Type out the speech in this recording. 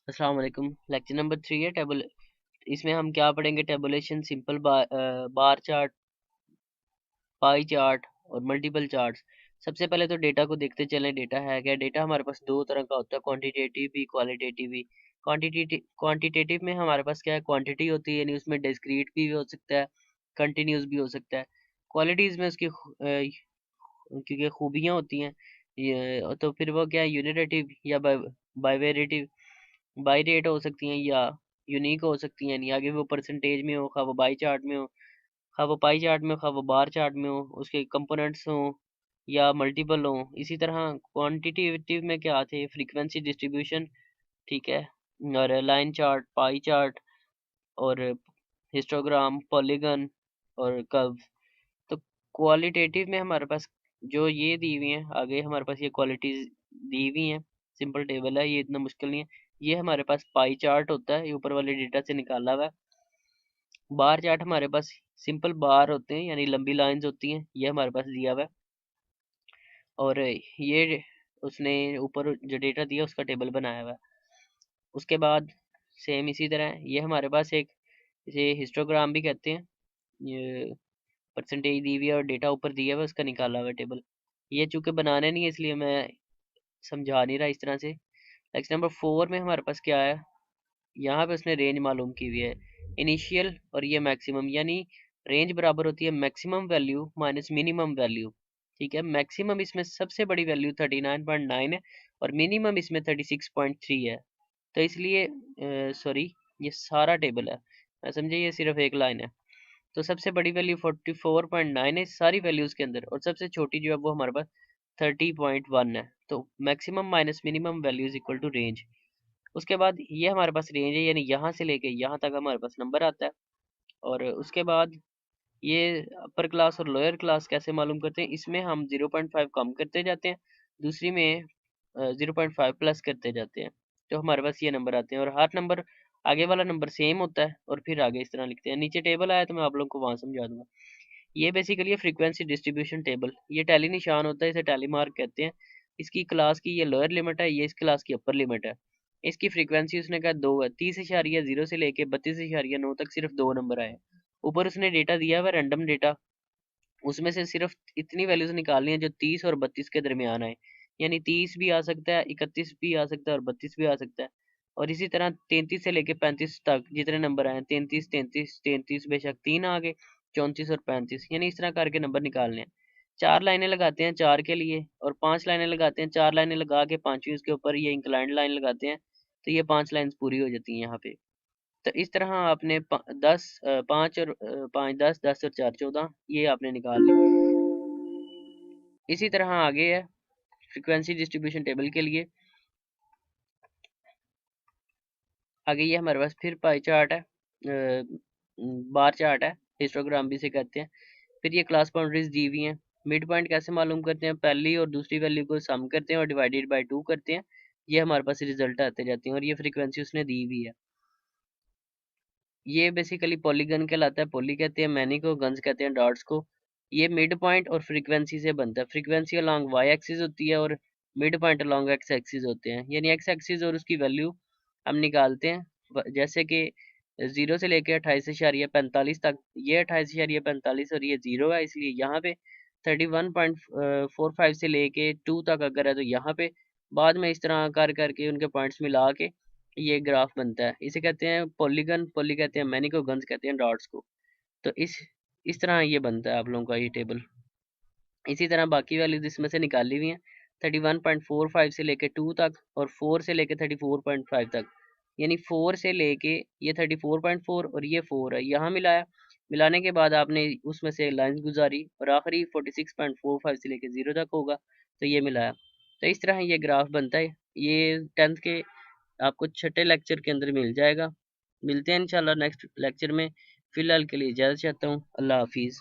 अस्सलाम वालेकुम। Lecture number 3 है टेबल। इसमें हम क्या पढ़ेंगे? Tabulation, simple bar chart, pie chart और मल्टीपल चार्ट्स। सबसे पहले तो डेटा को देखते चलें। डेटा है क्या? डेटा हमारे पास दो तरह का होता है, क्वांटिटेटिव भी, क्वालिटेटिव भी। क्वांटिटेटिव में हमारे पास क्या है? क्वांटिटी होती है, यानी उसमें डिस्क्रीट भी हो सकता है, कंटिन्यूस भी हो सकता है। क्वालिटीज़ में उसकी क्योंकि खूबियाँ होती हैं, ये तो फिर वो क्या है? यूनिरेटिव या बाइवेरेटिव, बाई रेट हो सकती हैं या यूनिक हो सकती हैं, यानी आगे वो परसेंटेज में हो, खा वो बाई चार्ट में हो, खा वो पाई चार्ट में हो, खा वो बार चार्ट में हो, उसके कंपोनेंट्स हों या मल्टीपल हों। इसी तरह क्वांटिटेटिव में क्या आते हैं? फ्रीक्वेंसी डिस्ट्रीब्यूशन, ठीक है, और लाइन चार्ट, पाई चार्ट और हिस्टोग्राम, पॉलीगन और कर्व। तो क्वालिटेटिव में हमारे पास जो ये दी हुई हैं, आगे हमारे पास ये क्वालिटीज दी हुई हैं। सिंपल टेबल है, ये इतना मुश्किल नहीं है। ये हमारे पास पाई चार्ट होता है, ये ऊपर वाले डेटा से निकाला हुआ है। बार चार्ट हमारे पास सिंपल बार होते हैं, यानी लंबी लाइंस होती हैं, ये हमारे पास दिया हुआ है। और ये उसने ऊपर जो डेटा दिया उसका टेबल बनाया हुआ है। उसके बाद सेम इसी तरह ये हमारे पास एक, इसे हिस्टोग्राम भी कहते हैं, ये परसेंटेज दी हुई है और डेटा ऊपर दिया हुआ है, उसका निकाला हुआ टेबल। ये चूंकि बनाने नहीं है इसलिए मैं समझा नहीं रहा इस तरह से। लेक्चर नंबर 4 में हमारे पास क्या है? यहाँ पे उसने रेंज मालूम की हुई है, इनिशियल और ये मैक्सिमम, यानी रेंज बराबर होती है maximum value minus minimum value. ठीक है, मैक्सिमम इसमें सबसे बड़ी वैल्यू 39.9 है और मिनिमम इसमें 36.3 है। तो इसलिए सॉरी, ये सारा टेबल है, मैं समझे ये सिर्फ एक लाइन है। तो सबसे बड़ी वैल्यू 44.9 है सारी वैल्यूज के अंदर, और सबसे छोटी जो है वो हमारे पास 30.1 है। तो maximum minus minimum value is equal to range. उसके बाद ये हमारे पास रेंज है, यानी यहाँ से लेके यहाँ तक हमारे पास नंबर आता है। और उसके बाद ये अपर क्लास और लोअर क्लास कैसे मालूम करते हैं? इसमें हम 0.5 कम करते जाते हैं, दूसरी में 0.5 प्लस करते जाते हैं, तो हमारे पास ये नंबर आते हैं। और हर नंबर, आगे वाला नंबर सेम होता है और फिर आगे इस तरह लिखते हैं। नीचे टेबल आया तो मैं आप लोगों को वहाँ समझा दूंगा। ये बेसिकली है फ्रीक्वेंसी डिस्ट्रीब्यूशन टेबल। ये टैली निशान होता है, इसे टैली मार्क कहते हैं। इसकी क्लास की ये लोअर लिमिट है, ये इस क्लास की अपर लिमिट है। इसकी फ्रीक्वेंसी उसने कहा 2 है, 30.0 से लेके 32.9 तक सिर्फ दो नंबर आए। ऊपर उसने डेटा दिया हुआ रैंडम डेटा, उसमें से सिर्फ इतनी वैल्यूज निकालनी है जो 30 और 32 के दरमियान आए, यानी 30 भी आ सकता है, 31 भी आ सकता है और 32 भी आ सकता है। और इसी तरह 33 से लेके 35 तक जितने नंबर आए, 33, 33, 33, बेशक तीन आ गए, 34 और 35, यानी इस तरह करके नंबर निकालने हैं। चार लाइनें लगाते हैं चार के लिए और पांच लाइनें लगाते हैं। चार लाइनें लगा के पांचवी उसके ऊपर ये इंक्लाइंड लाइन लगाते हैं, तो ये पांच लाइन पूरी हो जाती हैं यहाँ पे। तो इस तरह आपने 10, 5 और 5, 10, 10 और 4, 14 ये आपने निकाल ली। इसी तरह आगे है फ्रीक्वेंसी डिस्ट्रीब्यूशन टेबल के लिए। आगे ये हमारे पास फिर पाई चार्ट है, बार चार्ट है, हिस्टोग्राम भी से कहते हैं। फिर ये क्लास बाउंड्रीज दी हुई हैं। मिड पॉइंट कैसे मालूम करते हैं? पहली और दूसरी वैल्यू को सम करते हैं और डिवाइडेड बाय 2 करते हैं, ये हमारे पास रिजल्ट आते जाते हैं। और ये फ्रीक्वेंसी उसने दी हुई है। ये बेसिकली पॉलीगन कहलाता है, पॉली कहते हैं मैनी को, गन्स कहते हैं डॉट्स को। ये मिड पॉइंट और फ्रीक्वेंसी से बनता है। फ्रीक्वेंसी अलोंग वाई एक्सिस होती है और mid point along x axis होते हैं, यानी एक्स एक्सिस और उसकी वैल्यू हम निकालते हैं। जैसे कि 0 से लेके 28.45 तक, ये 28.45 और ये 0 है, इसलिए यहाँ पे 31.45 से लेके 2 तक अगर है तो यहाँ पे बाद में इस तरह कर करके उनके पॉइंट्स मिला के ये ग्राफ बनता है। इसे कहते हैं पॉलीगन, पॉली कहते हैं मैनी को, गन्स कहते हैं डॉट्स को। तो इस तरह ये बनता है आप लोगों का ये टेबल। इसी तरह बाकी वैल्यूज इसमें से निकाली हुई हैं, 31.45 से लेके 2 तक और 4 से लेके 34.5 तक, यानी 4 से लेके ये 34.4 और ये 4 है, यहाँ मिलाया। मिलाने के बाद आपने उसमें से लाइन गुजारी और आखिरी 46.45 से लेके 0 तक होगा, तो ये मिलाया। तो इस तरह ये ग्राफ बनता है। ये 10th के आपको छठे लेक्चर के अंदर मिल जाएगा। मिलते हैं इंशाल्लाह नेक्स्ट लेक्चर में। फिलहाल के लिए इजाज़त चाहता हूँ। अल्लाह हाफिज़।